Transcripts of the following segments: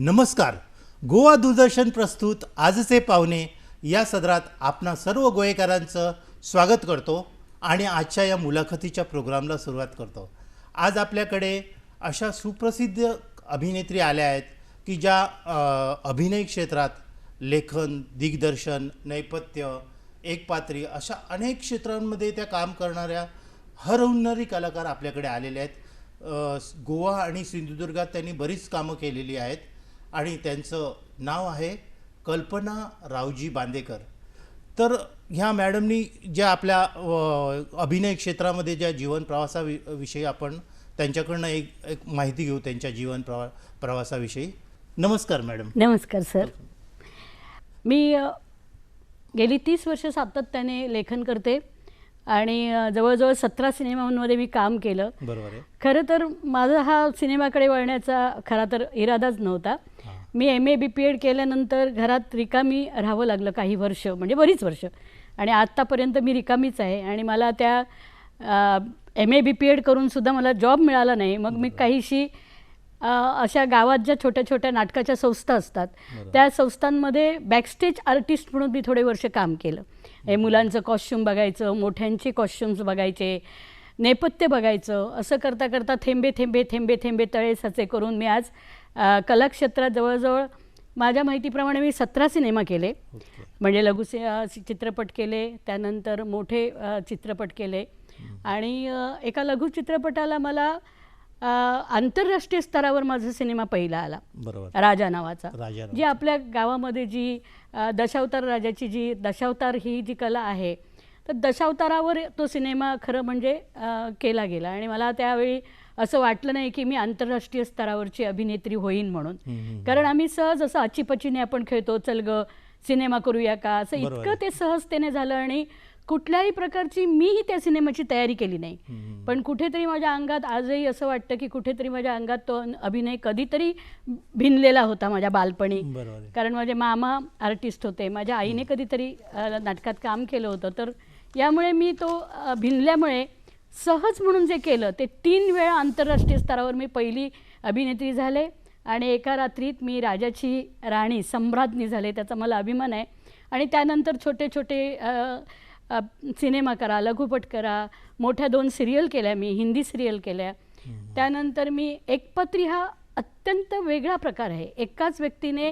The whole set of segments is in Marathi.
नमस्कार. गोवा दूरदर्शन प्रस्तुत आजचे पाहुणे या सदरात आपणा सर्व गोयेकरांचं स्वागत करतो आणि आजच्या या मुलाखतीच्या प्रोग्रामला सुरुवात करतो. आज आपल्याकडे अशा सुप्रसिद्ध अभिनेत्री आल्या आहेत की ज्या अभिनय क्षेत्रात लेखन, दिग्दर्शन, नेपथ्य, एकपात्री अशा अनेक क्षेत्रांमध्ये त्या काम करणाऱ्या हरहुन्नरी कलाकार आपल्याकडे आलेले आहेत. गोवा आणि सिंधुदुर्गात त्यांनी बरीच कामं केलेली आहेत आणि त्यांचं नाव आहे कल्पना रावजी बांदेकर. तर ह्या मॅडमनी ज्या आपल्या अभिनय क्षेत्रामध्ये ज्या जीवन प्रवासाविषयी आपण त्यांच्याकडनं एक माहिती घेऊ त्यांच्या जीवन प्रवासाविषयी. नमस्कार मॅडम. नमस्कार सर. मी गेली 30 वर्ष सातत्याने लेखन करते आणि जवळजवळ 17 सिनेमांमध्ये मी काम केलं. बरोबर आहे. खरं तर माझा हा सिनेमाकडे वळण्याचा खरा तर इरादाच नव्हता. मी MA BPEd केल्यानंतर घरात रिकामी राहावं लागलं काही वर्ष, म्हणजे बरीच वर्ष, आणि आत्तापर्यंत मी रिकामीच आहे. आणि मला त्या MA BPEd करूनसुद्धा मला जॉब मिळाला नाही. मग मी काहीशी अशा गावात ज्या छोट्या छोट्या नाटकाच्या संस्था असतात त्या संस्थांमध्ये बॅकस्टेज आर्टिस्ट म्हणून मी थोडे वर्ष काम केलं. हे मुलांचं कॉस्ट्यूम बघायचं, मोठ्यांचे कॉस्ट्यूम्स बघायचे, नेपथ्य बघायचं. असं करता करता थेंबे थेंबे थेंबे थेंबे तळे साचे करून मी आज कलाक्षेत्रात जवळजवळ माझ्या माहितीप्रमाणे मी 17 सिनेमा केले. म्हणजे लघु चित्रपट केले, त्यानंतर मोठे चित्रपट केले. आणि एका लघु चित्रपटाला मला आंतरराष्ट्रीय स्तरावर माझा सिनेमा पहिला आला, राजा नावाचा. जी आपल्या गावामध्ये जी दशावतार राजाची जी दशावतार ही जी कला आहे, तर दशावतारावर तो सिनेमा खरं म्हणजे केला गेला. आणि मला त्यावेळी असं वाटलं नाही की मी आंतरराष्ट्रीय स्तरावरची अभिनेत्री होईन म्हणून. कारण आम्ही सहज असं अचिपचिने आपण खेळतो, चल ग सिनेमा करूया का, असं इतकं ते सहजतेने झालं. आणि कुठल्याही प्रकारची मीही त्या सिनेमाची तयारी केली नाही. पण कुठेतरी माझ्या अंगात आजही असं वाटतं की कुठेतरी माझ्या अंगात तो अभिनय कधीतरी भिनलेला होता माझ्या बालपणी. कारण माझे मामा आर्टिस्ट होते, माझ्या आईने कधीतरी नाटकात काम केलं होतं. तर यामुळे मी तो भिनल्यामुळे सहज म्हणून जे केलं ते 3 वेळा आंतरराष्ट्रीय स्तरावर मी पहिली अभिनेत्री झाले. आणि एका रात्रीत मी राजाची राणी सम्राज्ञी झाले, त्याचा मला अभिमान आहे. आणि त्यानंतर छोटे छोटे सिनेमा करा, लघुपट करा, मोठ्या 2 सिरियल केल्या मी, हिंदी सिरियल केल्या. त्यानंतर मी एकपात्री हा अत्यंत वेगळा प्रकार आहे. एकाच व्यक्तीने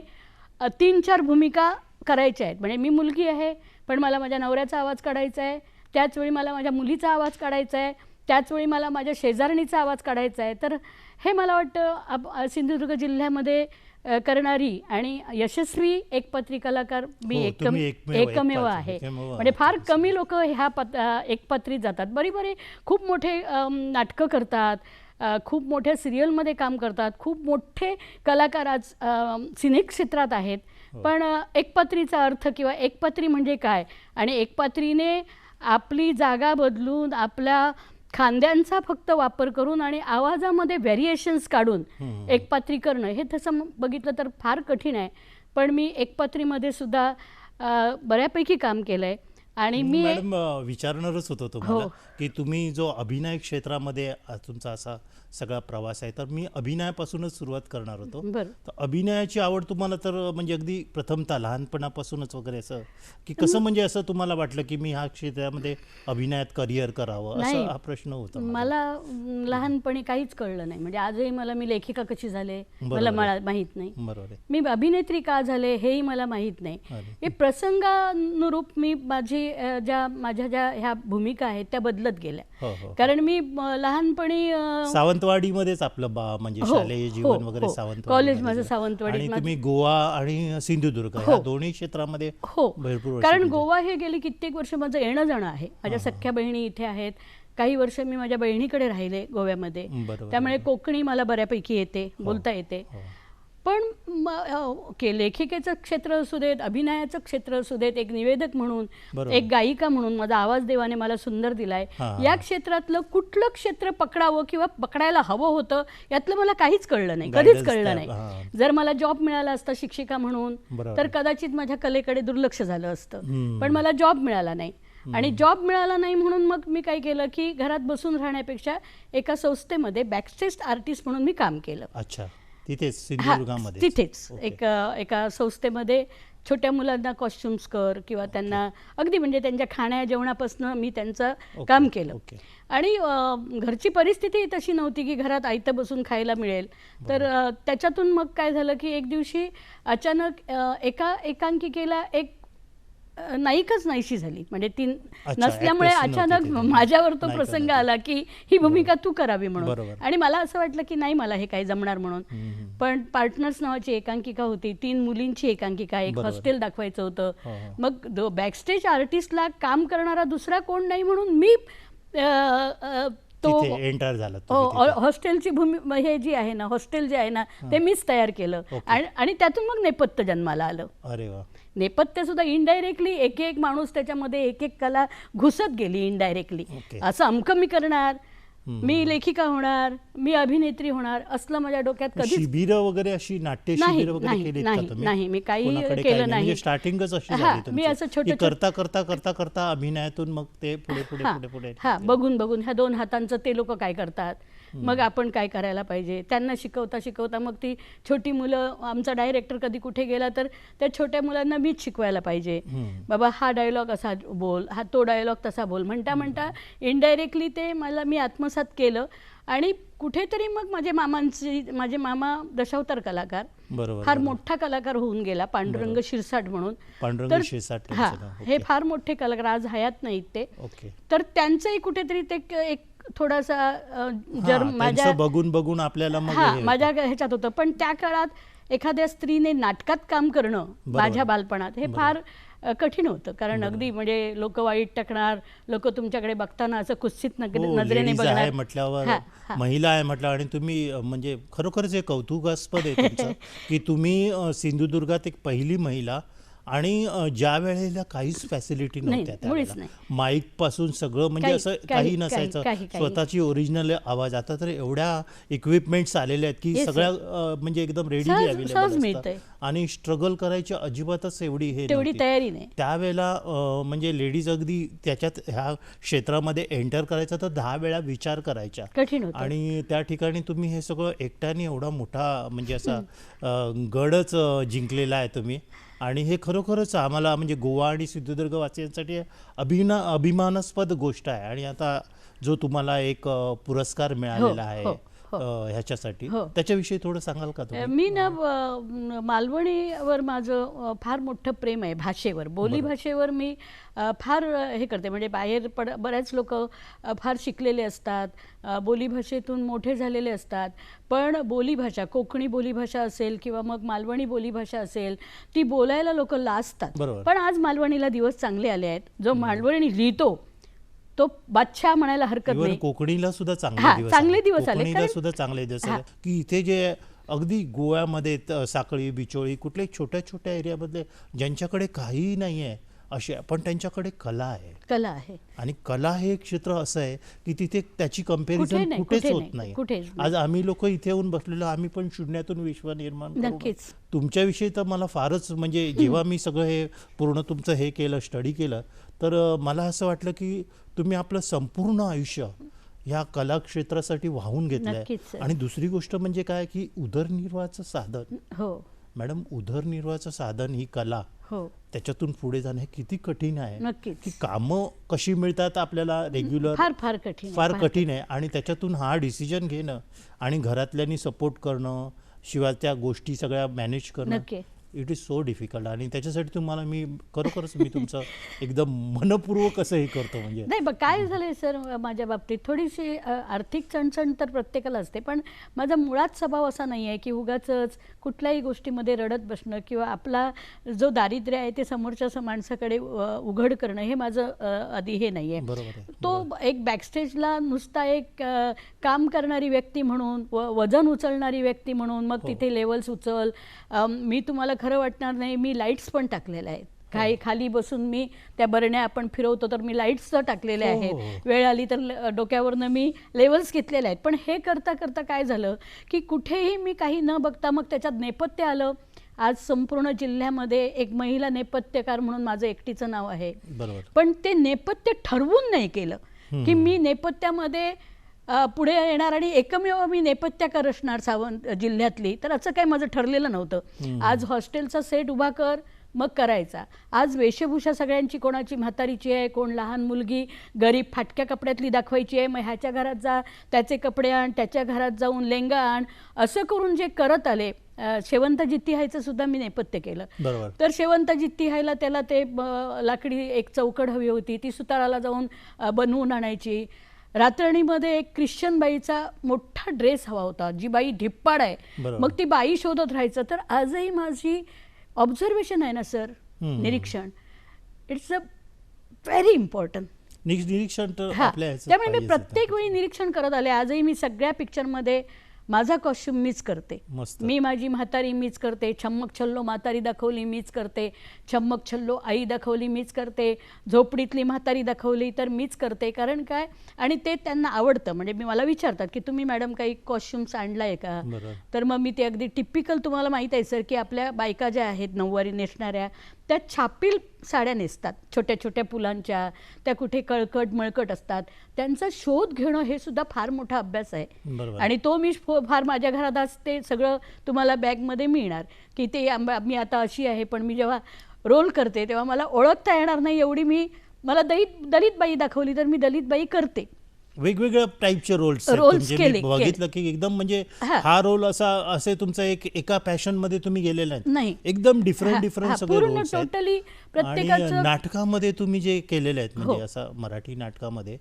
3-4 भूमिका करायच्या आहेत. म्हणजे मी मुलगी आहे पण मला माझ्या नवऱ्याचा आवाज काढायचा आहे, त्याचवेळी मला माझ्या मुलीचा आवाज काढायचा आहे, त्याचवेळी मला माझ्या शेजारणीचा आवाज काढायचा आहे. तर हे मला वाटतं सिंधुदुर्ग जिल्ह्यामध्ये करणारी आणि यशस्वी एकपात्री कलाकार मी एकमेव आहे. म्हणजे फार कमी लोक ह्या एकपात्रीत जातात. बरी खूप मोठे नाटकं करतात, खूप मोठ्या सिरियलमध्ये काम करतात, खूप मोठे कलाकार आज सिनेक्षेत्रात आहेत. पण एकपात्रीचा अर्थ किंवा एकपात्री म्हणजे काय, आणि एकपात्रीने आपली जागा बदलून आपल्या खांद्यांचा फक्त वापर करून आणि आवाजामध्ये व्हेरिएशन्स काढून एकपात्री करणं हे तसं बघितलं तर फार कठीण आहे. पण मी एकपात्रीमध्ये सुद्धा बऱ्यापैकी काम केलं आहे. आणि मी मॅडम विचारणारच होतो तुम्हाला की तुम्ही जो अभिनय क्षेत्रामध्ये तुमचा असा सगळा प्रवास आहे, तर मी अभिनयापासूनच सुरुवात करणार होतो. तर अभिनयाची आवड तुम्हाला तर म्हणजे अगदी प्रथमतः लहानपणापासूनच वगैरे असं की कसं, म्हणजे असं तुम्हाला वाटलं की मी ह्या क्षेत्रामध्ये अभिनयात करिअर करावं, असं हा प्रश्न होता? मला लहानपणी काहीच कळलं नाही. म्हणजे आजही मी लेखिका कशी झाले मला माहीत नाही. बरोबर. मी अभिनेत्री का झाले हेही मला माहीत नाही. हे प्रसंगानुरूप मी माझ्या ज्या ह्या भूमिका आहेत त्या बदलत गेल्या. कारण मी लहानपणी सावंतवाडीमध्येच आपलं म्हणजे शालेय जीवन वगैरे सावंतवाडी, कॉलेज माझं सावंतवाडी. आणि तुम्ही गोवा आणि सिंधुदुर्ग या दोन्ही क्षेत्रामध्ये भरपूर. कारण गोवा हे गेली कित्येक वर्ष माझं येणं जाणं आहे. माझ्या सख्ख्या बहिणी इथे आहेत. काही वर्ष मी माझ्या बहिणीकडे राहिले गोव्यामध्ये, त्यामुळे कोकणी मला बऱ्यापैकी येते, बोलता येते. पण लेखिकेचं क्षेत्र असू देत, अभिनयाचं क्षेत्र असू देत, एक निवेदक म्हणून, एक गायिका म्हणून माझा आवाज देवाने मला सुंदर दिलाय. या क्षेत्रातलं कुठलं क्षेत्र पकडावं किंवा पकडायला हवं होतं यातलं मला काहीच कळलं नाही, कधीच कळलं नाही. जर मला जॉब मिळाला असता शिक्षिका म्हणून तर कदाचित माझ्या कलेकडे दुर्लक्ष झालं असतं. पण मला जॉब मिळाला नाही. आणि जॉब मिळाला नाही म्हणून मग मी काय केलं की घरात बसून राहण्यापेक्षा एका संस्थेमध्ये बॅकस्टेज आर्टिस्ट म्हणून मी काम केलं. तिथेच हां, सिंधुदुर्गामध्ये तिथेच एका संस्थेमध्ये छोट्या मुलांना कॉस्ट्युम्स कर किंवा त्यांना अगदी म्हणजे त्यांच्या खाण्या जेवणापासून मी त्यांचं काम केलं. आणि घरची परिस्थिती तशी नव्हती की घरात आयतं बसून खायला मिळेल. तर त्याच्यातून मग काय झालं की एक दिवशी अचानक एका एकांकिकेला एक नायिकाच नाहीशी झाली. म्हणजे ती नसल्यामुळे अचानक माझ्यावर तो प्रसंग आला की ही भूमिका तू करावी म्हणून. आणि मला असं वाटलं की नाही मला हे काही जमणार म्हणून. पण पार्टनर्स नावाची एकांकिका होती, 3 मुलींची एकांकिका, एक हॉस्टेल दाखवायचं होतं. मग बॅकस्टेज आर्टिस्टला काम करणारा दुसरा कोण नाही म्हणून मी तो एंटर झाला. हॉस्टेलची हे जी आहे ना, हॉस्टेल जे आहे ना ते मीच तयार केलं. आणि त्यातून मग नेपथ्य जन्माला आलं. अरे वा. नेपथ्य सुद्धा इनडायरेक्टली एक माणूस त्याच्यामध्ये एक कला घुसत गेली इनडायरेक्टली. असं अमकं मी करणार, मी लेखिका होणार, मी अभिनेत्री होणार असलं माझ्या डोक्यात कधीच. शिबिर वगैरे अशी नाट्य शिबिर वगैरे केली का तुम्ही? नाही, मी काही केलं नाही. स्टार्टिंगच अशी झाली तुमची? मी असं छोटं करता करता करता करता अभिनयातून मग ते पुढे पुढे पुढे पुढे बघून ह्या 2 हातांचं ते लोक काय करतात, मग आपण काय करायला पाहिजे, त्यांना शिकवता शिकवता मग ती छोटी मुलं, आमचा डायरेक्टर कधी कुठे गेला तर त्या छोट्या मुलांना मीच शिकवायला पाहिजे. बाबा हा डायलॉग असा बोल, हा तो डायलॉग तसा बोल म्हणता म्हणता इनडायरेक्टली ते मी आत्मसात केलं. आणि कुठेतरी मग माझे मामा दशावतार कलाकार, फार मोठा कलाकार होऊन गेला, पांडुरंग शिरसाट म्हणून. हे फार मोठे कलाकार आज हयात नाहीत ते. तर त्यांचंही कुठेतरी ते एक थोडासा माझ्या बघून आपल्याला माझ्या ह्याच्यात होतं. पण त्या काळात एखाद्या स्त्रीने नाटकात काम करणं माझ्या बालपणात हे फार कठीण होतं. कारण अगदी म्हणजे लोक वाईट टाकणार, लोक तुमच्याकडे बघताना असं कुत्सित नजरेने बघणार. म्हटल्यावर महिला आहे म्हटलं. आणि तुम्ही म्हणजे खरोखरच एक कौतुकास्पद आहे तुमचं की तुम्ही सिंधुदुर्गात एक पहिली महिला, आणि ज्या वेळेला काहीच फॅसिलिटी नव्हत्या त्यावेळेला, माईक पासून सगळं म्हणजे असं काही नसायचं, स्वतःची ओरिजिनल आवाज. आता तर एवढ्या इक्विपमेंट्स आलेल्या आहेत की सगळ्या म्हणजे एकदम रेडी अवेलेबल असतात. आणि स्ट्रगल करायची अजिबातच तेवढी तयारी नाही त्यावेळेला. म्हणजे लेडीज अगदी त्याच्यात ह्या क्षेत्रामध्ये एंटर करायचा तर 10 वेळा विचार करायच्या. आणि त्या ठिकाणी तुम्ही हे सगळं एकट्याने एवढा मोठा म्हणजे असा गडच जिंकलेला आहे तुम्ही. आणि हे खरोखरच आम्हाला म्हणजे गोवा आणि सिंधुदुर्ग वासियांसाठी अभिमानास्पद गोष्ट आहे. आणि आता जो तुम्हाला एक पुरस्कार मिळालेला आहे ह्याच्यासाठी, त्याच्याविषयी थोडं सांगाल का तुम्ही? मी ना मालवणीवर माझं फार मोठं प्रेम आहे, भाषेवर, बोली भाषेवर मी फार हे करते. म्हणजे बाहेर बऱ्याच लोक फार शिकलेले असतात, बोलीभाषेतून मोठे झालेले असतात, पण बोलीभाषा, कोकणी बोलीभाषा असेल किंवा मग मालवणी बोलीभाषा असेल, ती बोलायला लोक लाजतात. पण आज मालवणीला दिवस चांगले आले आहेत. जो मालवणी लिहितो तो बादशाह म्हणायला हरकत नाही. कोकणीला सुद्धा चांगले दिवस आले, सुद्धा चांगले दिवस आले की इथे जे अगदी गोव्यामध्ये साखळी, बिचोळी, कुठले छोट्या छोट्या एरियामधले ज्यांच्याकडे काही नाही आहे असे, पण त्यांच्याकडे कला आहे. आणि कला हे एक क्षेत्र असं आहे की तिथे त्याची कंपॅरिझन कुठेच होत नाही. आज आम्ही लोक इथे येऊन बसलेलो, आम्ही पण शून्यातून विश्व निर्माण करू. तुमच्याविषयी तर मला फारच म्हणजे जेव्हा मी सगळं हे पूर्ण तुमचं हे केलं, स्टडी केलं, तर मला असं वाटलं की तुम्ही आपलं संपूर्ण आयुष्य ह्या कला क्षेत्रासाठी वाहून घेतलंय. आणि दुसरी गोष्ट म्हणजे काय की उदरनिर्वाहाचं साधन, मॅडम, उदरनिर्वाहाचं साधन ही कला, त्याच्यातून पुढे जाणं हे किती कठीण आहे. की कामं कशी मिळतात आपल्याला रेग्युलर, फार कठीण आहे. आणि त्याच्यातून हा डिसिजन घेणं आणि घरातल्यांनी सपोर्ट करणं, शिवाय त्या गोष्टी सगळ्या मॅनेज करणं, इट इज सो डिफिकल्ट. आणि त्याच्यासाठी तुम्हाला मी खरोखरच मी तुमचं एकदम मनपूर्वक असं हे करतो. म्हणजे नाही, काय झालंय सर, माझ्या बाबतीत थोडीशी आर्थिक चणचण तर प्रत्येकाला असते, पण माझा मुळात स्वभाव असा नाही आहे की उगाचच कुठल्याही गोष्टीमध्ये रडत बसणं किंवा आपला जो दारिद्र्य आहे ते समोरच्या माणसाकडे उघड करणं, हे माझं आधी हे नाही आहे. तो एक बॅकस्टेजला नुसता एक काम करणारी व्यक्ती म्हणून, वजन उचलणारी व्यक्ती म्हणून, मग तिथे लेवल्स उचल, मी तुम्हाला खरं वाटणार नाही, मी लाईट्स पण टाकलेल्या आहेत. खाली बसून मी त्या बरण्या आपण फिरवतो तर मी लाईट्स टाकलेल्या आहेत. वेळ आली तर डोक्यावरनं मी लेवल्स घेतलेले आहेत. पण हे करता करता काय झालं की कुठेही मी काही न बघता मग त्याच्यात नेपथ्य आलं. आज संपूर्ण जिल्ह्यामध्ये एक महिला नेपथ्यकार म्हणून माझं एकटीचं नाव आहे. पण ते नेपथ्य ठरवून नाही केलं की मी नेपथ्यामध्ये पुढे येणार आणि एकमेव मी नेपथ्याकार असणार सावंत जिल्ह्यातली, तर असं काही माझं ठरलेलं नव्हतं. आज हॉस्टेलचा सेट उभा कर मग करायचा. आज वेशभूषा सगळ्यांची कोणाची म्हातारीची आहे, कोण लहान मुलगी गरीब फाटक्या कपड्यातली दाखवायची आहे, मग ह्याच्या घरात जा त्याचे कपडे आण, त्याच्या घरात जाऊन लेंगा आण, असं करून जे करत आले. शेवंत जित्ती हायचं सुद्धा मी नेपथ्य केलं. बरोबर. तर शेवंत जित्ती हायला त्याला ते लाकडी एक चौकड हवी होती, ती सुताराला जाऊन बनवून आणायची. रातरणीमध्ये एक ख्रिश्चन बाईचा मोठा ड्रेस हवा होता, जी बाई ढिप्पाड आहे, मग ती बाई शोधत राहायचं. तर आजही माझी ऑब्झर्वेशन आहे ना सर, निरीक्षण, इट्स अ व्हेरी इम्पॉर्टंट. निरीक्षण तर हां, आपल्या ह्याचं त्यामुळे मी पाहिजेच प्रत्येक वेळी निरीक्षण करत आले. आजही मी सगळ्या पिक्चरमध्ये माझा कॉस्ट्युम मीच करते. मस्त. मी माझी म्हातारी मीच करते, छम्मक छल्लो म्हातारी दाखवली मीच करते, छम्मक छल्लो आई दाखवली मीच करते, झोपडीतली म्हातारी दाखवली तर मीच करते. कारण काय, आणि ते त्यांना आवडतं. म्हणजे मला विचारतात की तुम्ही मॅडम काही कॉस्ट्युम्स आणला आहे का, बरोबर. तर मग मी ते अगदी टिपिकल, तुम्हाला माहीत आहे सर की आपल्या बायका ज्या आहेत नऊवारी नेसणाऱ्या, त्या छापील साड्या नेसतात, छोट्या छोट्या फुलांच्या, त्या कुठे कळकट मळकट असतात. त्यांचा शोध घेणं हे सुद्धा फार मोठा अभ्यास आहे. बरोबर. आणि तो मी फार माझ्या घरात आज ते सगळं तुम्हाला बॅगमध्ये मिळणार की ते मी आता अशी आहे, पण मी जेव्हा रोल करते तेव्हा मला ओळखता येणार नाही एवढी मला दलित बाई दाखवली तर मी दलित बाई करते. वेगवेगळ्या टाईपचे रोल्स केले. बघितलं की एकदम म्हणजे हा रोल असे तुमचा एका पॅशन मध्ये तुम्ही गेलेला नाही, एकदम डिफरंट सगळे रोल्स आहेत. टोटली आणि प्रत्येकाचं नाटकामध्ये तुम्ही जे केलेले आहेत, म्हणजे असं मराठी नाटकामध्ये,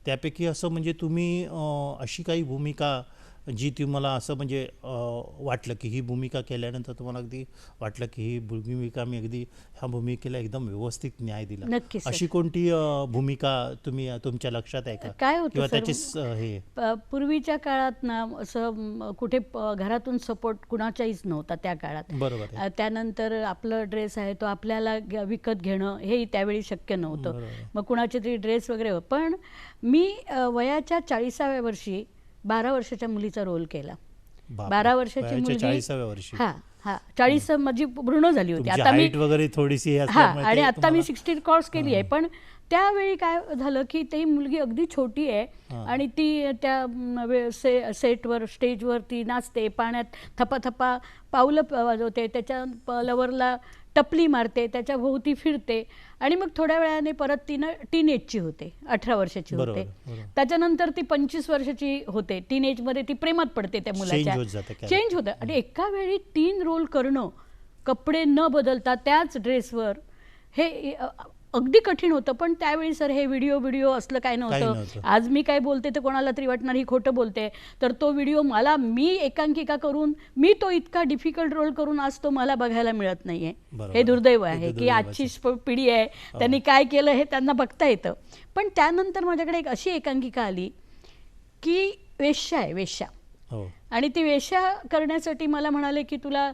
त्यापैकी असं म्हणजे तुम्ही अशी काही भूमिका जी तुम्हाला असं म्हणजे वाटलं की ही भूमिका केल्यानंतर तुम्हाला अगदी वाटलं की ही भूमिका मी अगदी ह्या भूमिकेला एकदम व्यवस्थित न्याय दिला, नक्की सर. अशी कोणती भूमिका तुम्ही तुमच्या लक्षात आहे का? काय होतं किंवा सर, त्याचे हे पूर्वीच्या काळात ना असं कुठे घरातून सपोर्ट कुणाचाहीच नव्हता त्या काळात. बरोबर आहे. त्यानंतर आपलं ड्रेस आहे तो आपल्याला विकत घेणं हे त्यावेळी शक्य नव्हतं. बरोबर आहे. मग कुणाचे तरी ड्रेस वगैरे. पण मी वयाच्या 40व्या वर्षी 12 वर्षाच्या मुलीचा रोल केला. बापरे. 12 वर्षाची वयाच्या मुलगी, 40व्या वर्षी. हा 40 माझी पूर्ण झाली होती. तुमची आता मी height वगैरे थोडीशी हे हा, असल्यामुळे आणि ते आता मी तुम्हाला- 60 क्रॉस केली आहे. पण त्यावेळी काय झालं की ती मुलगी अगदी छोटी आहे आणि ती त्या सेटवर स्टेजवर ती नाचते, पाण्यात थपाथपा पावलं वाजवते, त्याच्या लवरला टपली मारते, त्याच्या भोवती फिरते आणि मग थोड्या वेळाने परत तिनं टीनेजची होते, 18 वर्षाची होते. त्याच्यानंतर ती 25 वर्षाची होते. टीनेजमध्ये ती प्रेमात पडते त्या मुलाच्या, चेंज होतं. आणि एका वेळी 3 रोल करणं, कपडे न बदलता त्याच ड्रेसवर, हे अगदी कठीण होतं. पण त्यावेळी सर हे व्हिडिओ असलं काय नव्हतं. आज मी काय बोलते तर कोणाला तरी वाटणार ही खोटं बोलते, तर तो व्हिडिओ मी एकांकिका करून मी तो इतका डिफिकल्ट रोल करून आज तो मला बघायला मिळत नाहीये. हे दुर्दैव आहे की आजची पिढी आहे, त्यांनी काय केलं हे त्यांना बघता येतं. पण त्यानंतर माझ्याकडे एक अशी एकांकिका आली की वेश्या आहे, वेश्या. आणि ती वेश्या करण्यासाठी मला म्हणाले की तुला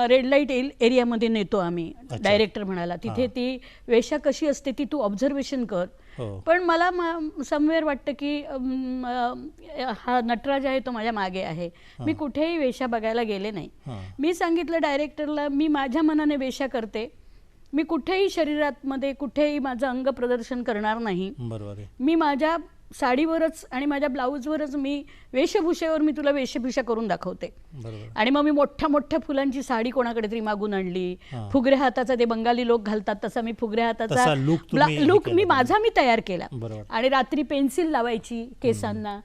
रेड लाईट एरियामध्ये नेतो आम्ही. डायरेक्टर म्हणाला तिथे ती वेश्या कशी असते ती तू ऑब्झर्वेशन कर. पण मला समवेअर वाटतं की हा नटराज आहे तो माझ्या मागे आहे. मी कुठेही वेश्या बघायला गेले नाही. मी सांगितलं डायरेक्टरला मी माझ्या मनाने वेश्या करते, मी कुठेही शरीरात मध्ये कुठेही माझं अंग प्रदर्शन करणार नाही. मी माझ्या साडीवरच आणि माझ्या ब्लाऊजवरच मी वेशभूषेवर मी तुला वेशभूषा करून दाखवते. आणि मग मी मोठ्या मोठ्या फुलांची साडी कोणाकडे तरी मागून आणली. फुगऱ्या हाताचा ते बंगाली लोक घालतात तसा मी फुगऱ्या हाताचा लुक मी तयार केला. आणि रात्री पेन्सिल लावायची केसांना,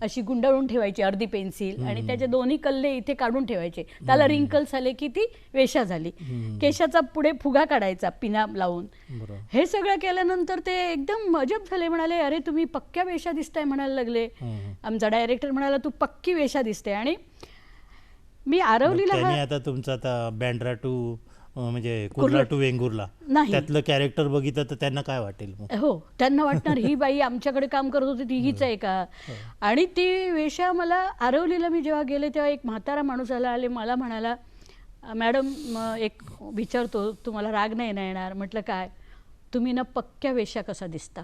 अशी गुंडाळून ठेवायची अर्धी पेन्सिल, आणि त्याचे दोन्ही कल्ले इथे काढून ठेवायचे. त्याला रिंकल्स आले की ती वेशा झाली. केशाचा पुढे फुगा काढायचा पिना लावून. हे सगळं केल्यानंतर ते एकदम अजब झाले. म्हणाले अरे तुम्ही पक्क्या वेशा दिसताय म्हणायला लागले. आमचा डायरेक्टर म्हणाला तू पक्की वेशा दिसते. आणि मी आरवलीला आता तुमचा आता बँड्रा टू म्हणजे कुर्ला टू वेंगुर्ला त्यातलं कॅरेक्टर बघितलं तर त्यांना काय वाटेल? हो, त्यांना वाटणार ही बाई आमच्याकडे काम करत होती ती हीच आहे का. आणि ती वेशा मला आरवलीला मी जेव्हा गेले तेव्हा एक म्हातारा माणूस आले, मला म्हणाला मॅडम एक विचारतो तुम्हाला राग नाही येणार. म्हटलं काय? तुम्ही ना पक्क्या वेशा कसा दिसता,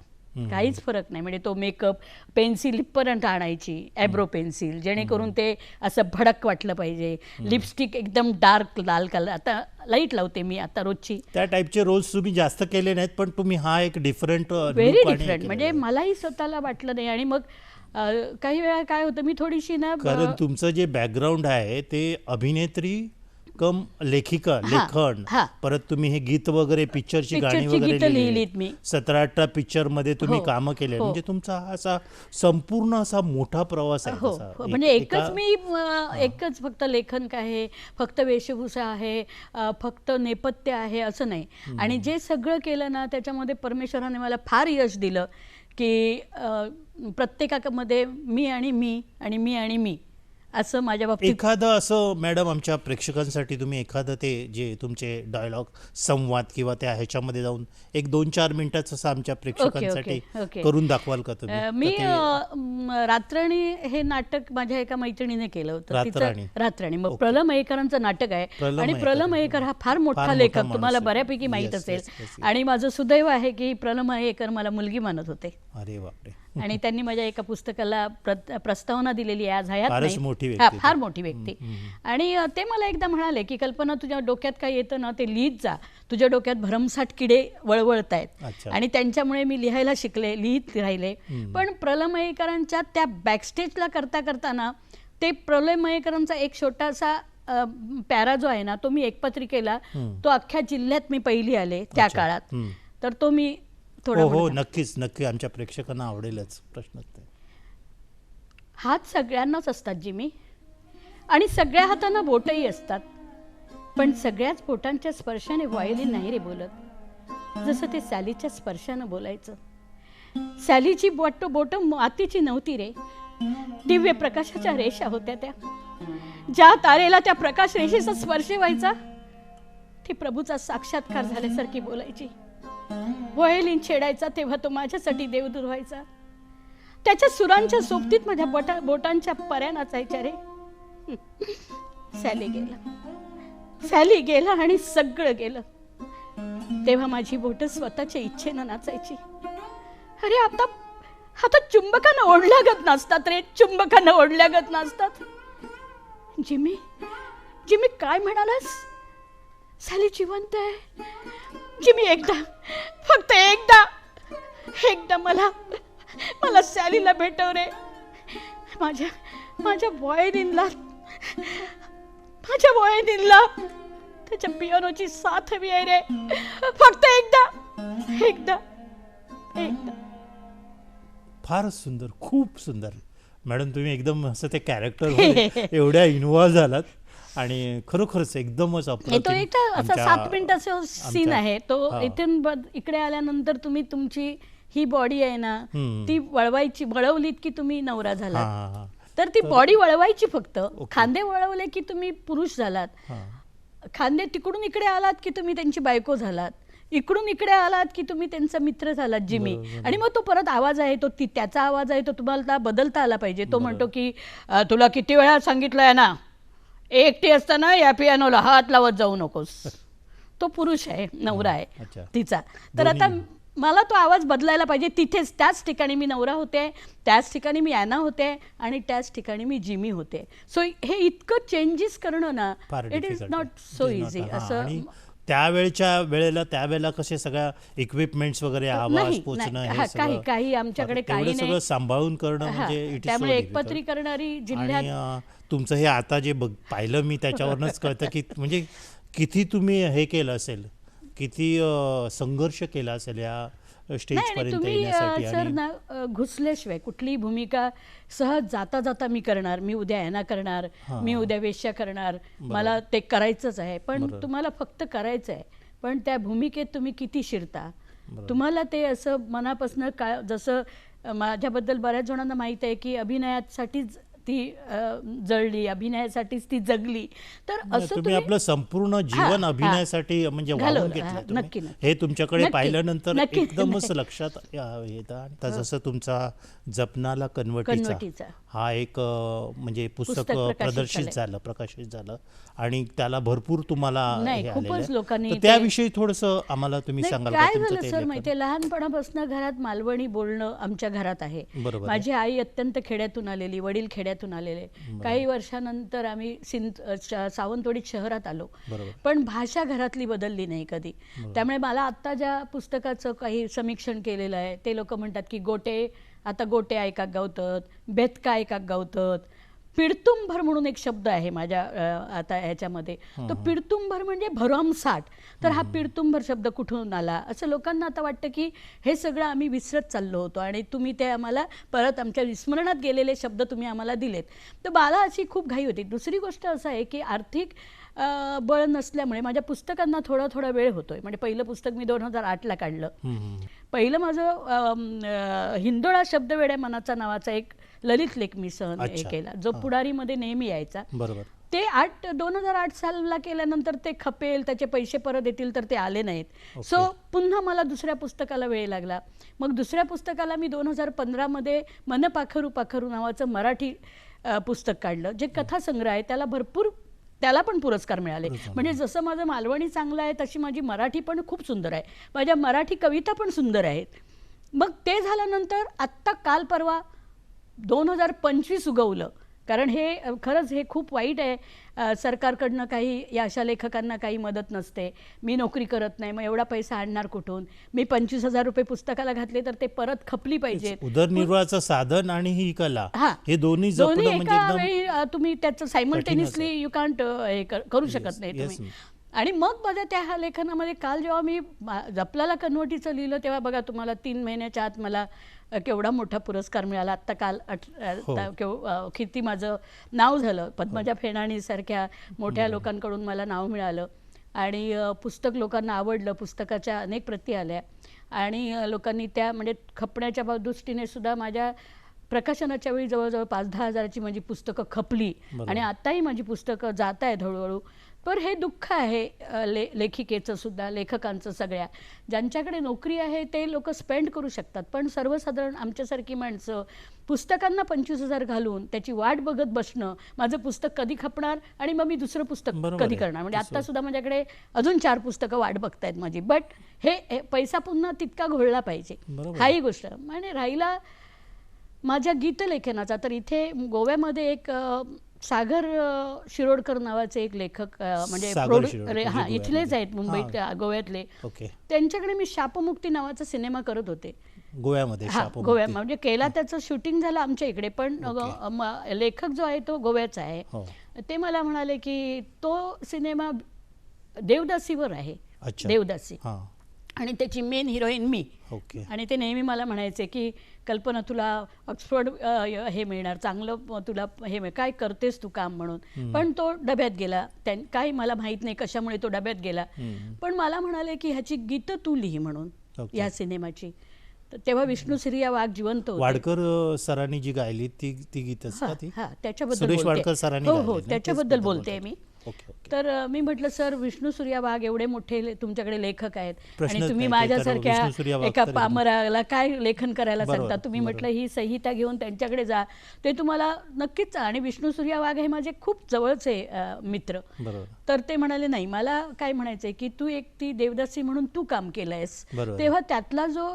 काहीच फरक नाही. म्हणजे तो मेकअप पेन्सिल पर्यंत आणायची, ॲब्रो पेन्सिल, जेणेकरून ते असं भडक वाटलं पाहिजे. लिपस्टिक एकदम डार्क लाल कलर, आता लाईट लावते मी आता रोजची. त्या टाईपचे रोल्स तुम्ही जास्त केले नाहीत, पण तुम्ही हा एक डिफरंट, व्हेरी डिफरंट, म्हणजे मलाही स्वतःला वाटलं नाही. आणि मग काही वेळा काय होतं, मी थोडीशी ना कारण तुमचं जे बॅकग्राऊंड आहे ते अभिनेत्री कम लेखिका लेखन, हां. परत तुम्ही हे गीत वगैरे पिक्चरची गाणी पिक्चरची वगैरे गीतं लिहिली, लिहिलीत मी. 17-18 पिक्चर मध्ये तुम्ही हो, कामं केले, हो. म्हणजे तुमचा हा असा संपूर्ण असा मोठा प्रवास आहे हो तसा. हो. म्हणजे एकच मी एकच फक्त लेखन काय आहे, फक्त वेशभूषा आहे, फक्त नेपथ्य आहे असं नाही. आणि जे सगळं केलं ना त्याच्यामध्ये परमेश्वराने मला फार यश दिलं की प्रत्येकामध्ये मी आणि मी आणि मी आणि मी असं माझ्या बाबतीत. एखादं असं मॅडम आमच्या प्रेक्षकांसाठी तुम्ही एखादं ते जे तुमचे डायलॉग संवाद किंवा त्या ह्याच्यामध्ये जाऊन एक 2-4 मिनिटाचं असं आमच्या प्रेक्षकांसाठी ओके. करून दाखवाल का तुम्ही? मी तर ते रात्रणी हे नाटक माझ्या एका मैत्रिणीने केलं होतं. रातराणी. रात्रणी मग प्रल मयेकरांचं नाटक आहे. प्रल आणि मयेकर. प्रल मयेकर हा फार मोठा मोठा लेखक, माणूस तुम्हाला आहे. बऱ्यापैकी माहीत Yes, असेल. yes, yes, yes. आणि माझं सुदैव आहे की प्रल मयेकर मला मुलगी मानत होते. अरे बापरे. आणि त्यांनी माझ्या एका पुस्तकाला प्रस्तावना दिलेली आहे, आज हयात फारच नाही. मोठी व्यक्ती फार मोठी व्यक्ती. आणि ते मला एकदा म्हणाले की कल्पना, तुझ्या डोक्यात काय येतं ना ते लिहित जा, तुझ्या डोक्यात भरमसाठ किडे वळवळत आहेत. अच्छा. आणि त्यांच्यामुळे मी लिहायला शिकले, लिहित राहिले. पण प्रल मयेकरांच्या त्या बॅकस्टेजला करता करताना ते प्रल मयेकरांचा एक छोटासा पॅरा जो आहे ना तो मी एकपत्रिकेला, तो अख्ख्या जिल्ह्यात मी पहिली आले त्या अच्छा. काळात. तर तो मी थोडा हो हो, म्हणते. नक्कीच नक्की आमच्या प्रेक्षकांना आवडेलच. प्रश्नच नाही. हात सगळ्यांनाच असतात जिमी, आणि सगळ्या हातांना बोटही असतात, पण सगळ्याच बोटांच्या स्पर्शाने व्हायोलिन नाही रे बोलत, जसं ते सॅलीच्या स्पर्शानं बोलायचं. सॅलीची बोट मातीची नव्हती रे, दिव्य प्रकाशाच्या रेषा होत्या त्या. ज्या तारेला त्या प्रकाश रेषेचा स्पर्श व्हायचा ती प्रभूचा साक्षात्कार झाल्यासारखी बोलायची. व्हायोलिन छेडायचा तेव्हा तो माझ्यासाठी देवदूत व्हायचा. त्याच्या सुरांच्या सोबतीत माझ्या बोटांच्या पर्या नाचायच्या रे. सॅली गेला आणि सगळं गेलं. तेव्हा माझी बोट स्वतःच्या इच्छेनं नाचायची. अरे आता चुंबकानं ओढल्यागत नाचतात रे, चुंबकानं ओढल्यागत नाचतात. जिमी काय म्हणालास? सॅली जिवंत आहे. जिमी फक्त एकदा मला सॅलीला भेटव रे. माझ्या व्हायोलिनला त्याच्या पियानोची साथ हवी आहे रे. फक्त एकदा. फारच सुंदर, खूप सुंदर मॅडम. तुम्ही एकदम असं ते कॅरेक्टर एवढ्या इन्व्हॉल्व झालात आणि खरोखरच एकदमच तो अप्रतिम. एक असा 7 मिनिटाचा सीन आहे तो. इथून इकडे आल्यानंतर तुम्ही तुमची ही बॉडी आहे ना ती वळवलीत की तुम्ही नवरा झालात. तर ती बॉडी वळवायची फक्त. खांदे वळवले की तुम्ही पुरुष झालात. खांदे तिकडून इकडे आलात की तुम्ही त्यांची बायको झालात. इकडून इकडे आलात की तुम्ही त्यांचा मित्र झालात जिमी. आणि मग तो परत आवाज आहे तो त्याचा आवाज आहे तो तुम्हाला बदलता आला पाहिजे. तो म्हणतो की तुला किती वेळा सांगितलंय ना, एकटी असताना या पियानोला हात लावत जाऊ नकोस. तो पुरुष आहे, नवरा आहे तिचा. तर आता मला तो आवाज बदलायला पाहिजे. तिथेच त्याच ठिकाणी मी नवरा होते, त्याच ठिकाणी मी ॲना होते आणि त्याच ठिकाणी मी जिमी होते. सो हे इतकं चेंजेस करणं ना, it is not so easy. असं त्यावेळेला कसे सगळ्या इक्विपमेंट्स वगैरे, आवाज पोचणं, हे सगळं काही आमच्याकडे काही नाही, सगळं सांभाळून करणं म्हणजे इट इज त्यामुळे एकपत्री करणारी जिल्ह्यात. आणि तुमचं हे आता जे पाहिलं मी त्याच्यावरच कळतं की म्हणजे किती तुम्ही हे केलं असेल, किती संघर्ष केला असेल या स्टेज पर्यंत येण्यासाठी. सर ना घुसल्याशिवाय कुठलीही भूमिका सहज जाता मी करणार, मी उद्या ह्याना करणार, मी उद्या वेश्या करणार, मला ते करायचंच आहे. पण तुम्हाला फक्त करायचं आहे, पण त्या भूमिकेत तुम्ही किती शिरता, तुम्हाला ते असं मनापासून जसं माझ्याबद्दल बऱ्याच जणांना माहीत आहे की अभिनयासाठीच ती जळली, अभिनयासाठीच ती जगली. तर असं तुम्ही आपलं संपूर्ण जीवन अभिनयासाठी म्हणजे वाहून घेतलं. नक्की. हे तुमच्याकडे पाहिल्यानंतर एकदमच लक्षात येतं. आणि जसं तुमचा जपनाला कन्वर्टीचा हा एक म्हणजे पुस्तक प्रकाशित झालं आणि त्याला भरपूर तुम्हाला लोकांनी. त्याविषयी थोडंसं आम्हाला तुम्ही सांगाल का? काय झालं सर माहितीये, लहानपणापासून घरात मालवणी बोलणं आमच्या घरात आहे. माझी आई अत्यंत खेड्यातून आलेली, वडील खेड्यातून आलेले. काही वर्षानंतर आम्ही सावंतवाडीत शहरात आलो, पण भाषा घरातली बदलली नाही कधी. त्यामुळे मला आत्ता ज्या पुस्तकाचं काही समीक्षण केलेलं आहे ते लोक म्हणतात की गोटे आता गोटे ऐकाक गावतात, बेतका ऐकाक गावतात. पिडतुंभर म्हणून एक शब्द आहे माझ्या आता ह्याच्यामध्ये. तो पिडतुंभर म्हणजे भरमसाठ. तर हा पिडतुंभर शब्द कुठून आला असं लोकांना आता वाटतं की हे सगळं आम्ही विसरत चाललो होतो आणि तुम्ही ते आम्हाला परत आमच्या विस्मरणात गेलेले शब्द तुम्ही आम्हाला दिलेत. तर मला अशी खूप घाई होती. दुसरी गोष्ट असं आहे की आर्थिक बळ नसल्यामुळे माझ्या पुस्तकांना थोडा थोडा वेळ होतोय. म्हणजे पहिलं पुस्तक मी 2008ला काढलं. पहिलं माझं हिंदोळा शब्दवेड्या मनाचा नावाचा एक ललित लेख मी सहन हे केला, जो पुढारीमध्ये नेहमी यायचा. बरोबर. ते 2008 सालला केल्यानंतर ते खपेल, त्याचे पैसे परत येतील, तर ते आले नाहीत. सो पुन्हा मला दुसऱ्या पुस्तकाला वेळ लागला. मग दुसऱ्या पुस्तकाला मी 2015मध्ये मन पाखरू पाखरू नावाचं मराठी पुस्तक काढलं, जे कथासंग्रह आहे. त्याला पण पुरस्कार मिळाले. म्हणजे जसं माझं मालवणी चांगलं आहे तशी माझी मराठी पण खूप सुंदर आहे. माझ्या मराठी कविता पण सुंदर आहेत. मग ते झाल्यानंतर आत्ता काल परवा 2025 उगवलं. कारण हे खरंच हे खूप वाईट आहे. सरकारकडनं काही या अशा लेखकांना काही मदत नसते. मी नोकरी करत नाही, मग एवढा पैसा आणणार कुठून? मी 25,000 रुपये पुस्तकाला घातले तर ते परत खपली पाहिजेत. उदरनिर्वाहाचं साधन आणि ही कला, हे दोन्ही दोन्ही म्हणजे एका वेळी तुम्ही त्याचं सायमल्टेनियसली यू कांट करू शकत नाही तुम्ही. आणि मग माझ्या त्या लेखनामध्ये काल जेव्हा मी जपलाला कन्वर्टीचं लिहिलं तेव्हा बघा तुम्हाला 3 महिन्याच्या आत मला केवढा मोठा पुरस्कार मिळाला. आत्ता काल किती माझं नाव झालं. पद्मजा फेणाणीसारख्या मोठ्या लोकांकडून मला नाव मिळालं आणि पुस्तक लोकांना आवडलं. पुस्तकाच्या अनेक प्रती आल्या आणि लोकांनी त्या म्हणजे खपण्याच्या दृष्टीने सुद्धा माझ्या प्रकाशनाच्या वेळी जवळजवळ 5-10 हजाराची माझी पुस्तकं खपली आणि आत्ताही माझी पुस्तकं जात आहेत हळूहळू. पण हे दुःख आहे लेखिकेचं सुद्धा, लेखकांचं सगळ्या. ज्यांच्याकडे नोकरी आहे ते लोक स्पेंड करू शकतात, पण सर्वसाधारण आमच्यासारखी माणसं पुस्तकांना 25,000 घालून त्याची वाट बघत बसणं, माझं पुस्तक कधी खपणार आणि मग मी दुसरं पुस्तक कधी करणार. म्हणजे आत्ता सुद्धा माझ्याकडे अजून 4 पुस्तकं वाट बघतायत माझी. बट हे पैसा पुन्हा तितका घोळला पाहिजे, हाही गोष्ट. म्हणजे राहिला माझ्या गीतलेखनाचा, तर इथे गोव्यामध्ये एक सागर शिरोडकर नावाचे एक लेखक म्हणजे इथलेच आहेत मुंबईत गोव्यातले. त्यांच्याकडे मी शापमुक्ती नावाचा सिनेमा करत होते गोव्यामध्ये. गोव्या म्हणजे केला, त्याचं शूटिंग झालं आमच्या इकडे, पण लेखक जो आहे तो गोव्याचा आहे. ते मला म्हणाले की तो सिनेमा देवदासीवर आहे, देवदासी, आणि त्याची मेन हिरोईन मी. आणि ते नेहमी मला म्हणायचे की कल्पना तुला ऑक्सफर्ड हे मिळणार, चांगलं तुला हे काय करतेस तू काम म्हणून. पण तो डब्यात गेला. काही मला माहीत नाही कशामुळे तो डब्यात गेला. पण मला म्हणाले की ह्याची गीतं तू लिही म्हणून या सिनेमाची. तर तेव्हा विष्णू सिरिया वाघ जिवंत होते. वाडकर सरांनी जी गायली ती गीतच का ती? त्याच्याबद्दल हो त्याच्याबद्दल बोलते मी. तर मी म्हटलं सर विष्णू सूर्या वाघ एवढे मोठे तुमच्याकडे लेखक आहेत आणि तुम्ही माझ्यासारख्या एका पामराला काय लेखन करायला सांगता? तुम्ही म्हटलं ही संहिता घेऊन त्यांच्याकडे जा, ते तुम्हाला नक्कीच. आणि विष्णू सूर्या वाघ हे माझे खूप जवळचे मित्र. तर ते म्हणाले नाही, मला काय म्हणायचंय की तू एक ती देवदासी म्हणून तू काम केलंयस, तेव्हा त्यातला जो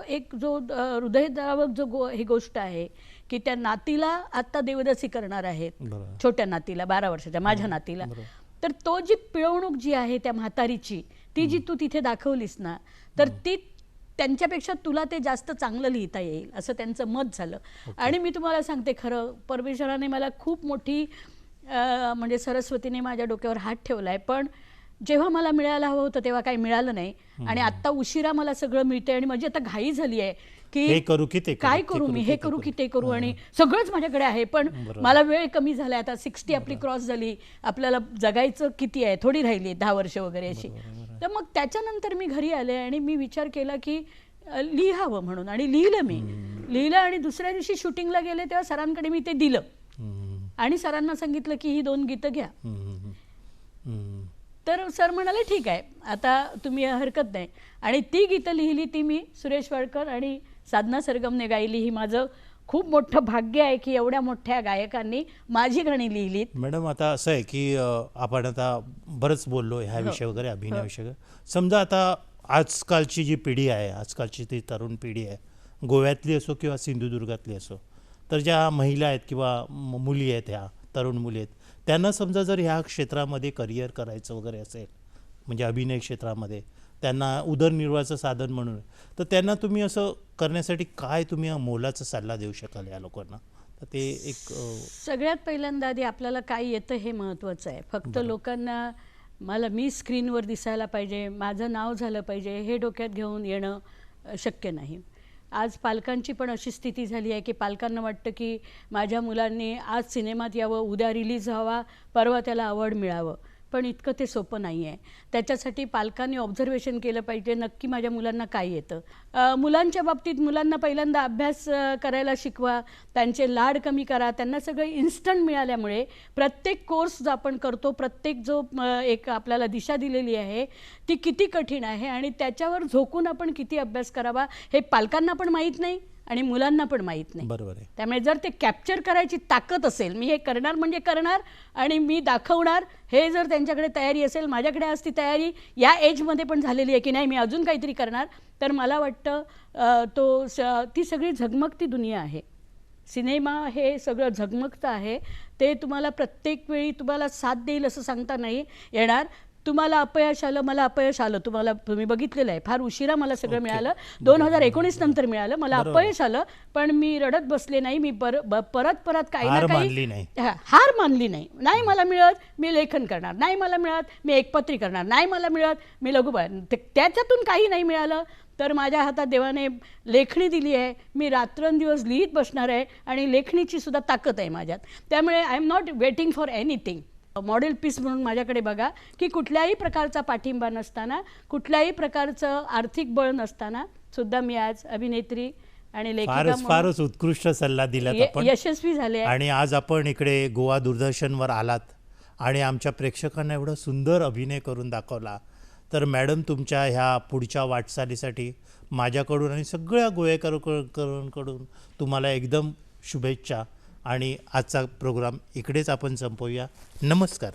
हृदयद्रावक जो ही गोष्ट आहे की त्या नातीला आता देवदासी करणार आहेत, छोट्या नातीला, 12 वर्षाच्या माझ्या नातीला. तर तो जी पिळवणूक जी आहे त्या म्हातारीची, ती जी तू तिथे दाखवलीस ना, तर ती त्यांच्यापेक्षा तुला ते जास्त चांगलं लिहिता येईल असं त्यांचं मत झालं. आणि मी तुम्हाला सांगते खरं, परमेश्वराने मला खूप मोठी म्हणजे सरस्वतीने माझ्या डोक्यावर हात ठेवलाय. पण जेव्हा मला मिळायला हवं होतं तेव्हा काही मिळालं नाही आणि आत्ता उशिरा मला सगळं मिळतंय. आणि माझी आता घाई झाली आहे की हे करू की ते काय करू, मी हे करू की ते करू, आणि सगळंच माझ्याकडे आहे पण मला वेळ कमी झालाय. आता 60 आपली क्रॉस झाली, आपल्याला जगायचं किती आहे, थोडी राहिली 10 वर्ष वगैरे अशी. तर मग त्याच्यानंतर मी घरी आले आणि मी विचार केला की लिहावं म्हणून, आणि लिहिलं आणि दुसऱ्या दिवशी शूटिंगला गेले तेव्हा सरांकडे मी ते दिलं आणि सरांना सांगितलं की ही 2 गीतं घ्या. तर सर म्हणाले ठीक आहे, आता तुम्ही हरकत नाही. आणि ती गीतं लिहिली ती मी सुरेश वाडकर आणि साधना सरगमने गायली. ही माझं खूप मोठं भाग्य आहे की एवढ्या मोठ्या गायकांनी माझी गाणी लिहिलीत. मॅडम आता असं आहे की आपण आता बरंच बोललो ह्या विषय वगैरे, अभिनयाविषयी. समजा आता आजकालची जी पिढी आहे, आजकालची ती तरुण पिढी आहे, गोव्यातली असो किंवा सिंधुदुर्गातली असो, तर ज्या महिला आहेत किंवा मुली आहेत, ह्या तरुण मुली आहेत, त्यांना समजा जर ह्या क्षेत्रामध्ये करिअर करायचं वगैरे असेल, म्हणजे अभिनय क्षेत्रामध्ये, त्यांना उदरनिर्वाहाचं साधन म्हणून, तर त्यांना तुम्ही असं करण्यासाठी काय तुम्ही मोलाचा सल्ला देऊ शकाल या लोकांना? तर ते एक सगळ्यात पहिल्यांदा आधी आपल्याला काय येतं हे महत्त्वाचं आहे. फक्त लोकांना मी स्क्रीनवर दिसायला पाहिजे, माझं नाव झालं पाहिजे हे डोक्यात घेऊन येणं शक्य नाही. आज पालकांची पण अशी स्थिती झाली आहे की पालकांना वाटतं की माझ्या मुलांनी आज सिनेमात यावं, उद्या रिलीज व्हावा, परवा त्याला अवॉर्ड मिळावं. पण इतकं ते सोपं नाही आहे. त्याच्यासाठी पालकांनी ऑब्झर्वेशन केलं पाहिजे, नक्की माझ्या मुलांना काय येतं. मुलांच्या बाबतीत मुलांना पहिल्यांदा अभ्यास करायला शिकवा, त्यांचे लाड कमी करा. त्यांना सगळं इन्स्टंट मिळाल्यामुळे प्रत्येक कोर्स जो आपण करतो, प्रत्येक जो एक आपल्याला दिशा दिलेली आहे ती किती कठीण आहे आणि त्याच्यावर झोकून आपण किती अभ्यास करावा हे पालकांना पण माहीत नाही आणि मुलांना पण माहीत नाही. बरोबर आहे. त्यामुळे जर ते कॅप्चर करायची ताकद असेल, मी हे करणार म्हणजे करणार आणि मी दाखवणार, हे जर त्यांच्याकडे तयारी असेल, माझ्याकडे आज ती तयारी या एजमध्ये पण झालेली आहे की नाही मी अजून काहीतरी करणार, तर मला वाटतं ती सगळी झगमगती दुनिया आहे. सिनेमा हे सगळं झगमगतं आहे. ते तुम्हाला प्रत्येक वेळी तुम्हाला साथ देईल असं सांगता नाही येणार. तुम्हाला अपयश आलं, मला अपयश आलं, तुम्ही बघितलेलं आहे. फार उशिरा मला सगळं मिळालं, 2019 नंतर मिळालं. मला अपयश आलं, पण मी रडत बसले नाही. मी परत काही ना काही हार मानली नाही. नाही मला मिळत मी लेखन करणार, नाही मला मिळत मी एकपत्री करणार, नाही मला मिळत मी त्याच्यातून काही नाही मिळालं तर माझ्या हातात देवाने लेखणी दिली आहे. मी रात्रंदिवस लिहित बसणार आहे आणि लेखणीची सुद्धा ताकद आहे माझ्यात. त्यामुळे I am not waiting for anything. Model piece म्हणून माझ्याकडे बघा की कुठल्याही प्रकारचा पाठिंबा नसताना, कुठल्याही प्रकारचं आर्थिक बळ नसताना सुद्धा मी आज अभिनेत्री आणि लेखिका फारच उत्कृष्ट सल्ला दिलात आपण, यशस्वी झाले. आणि आज आपण इकडे गोवा दूरदर्शनवर आलात आणि आमच्या प्रेक्षकांना एवढा सुंदर अभिनय करून दाखवला. तर मॅडम, तुमच्या ह्या पुढच्या वाटचालीसाठी माझ्याकडून आणि सगळ्या गोवेकरांकडून तुम्हाला एकदम शुभेच्छा. आणि आजचा प्रोग्राम इकडेच आपण संपवूया. नमस्कार.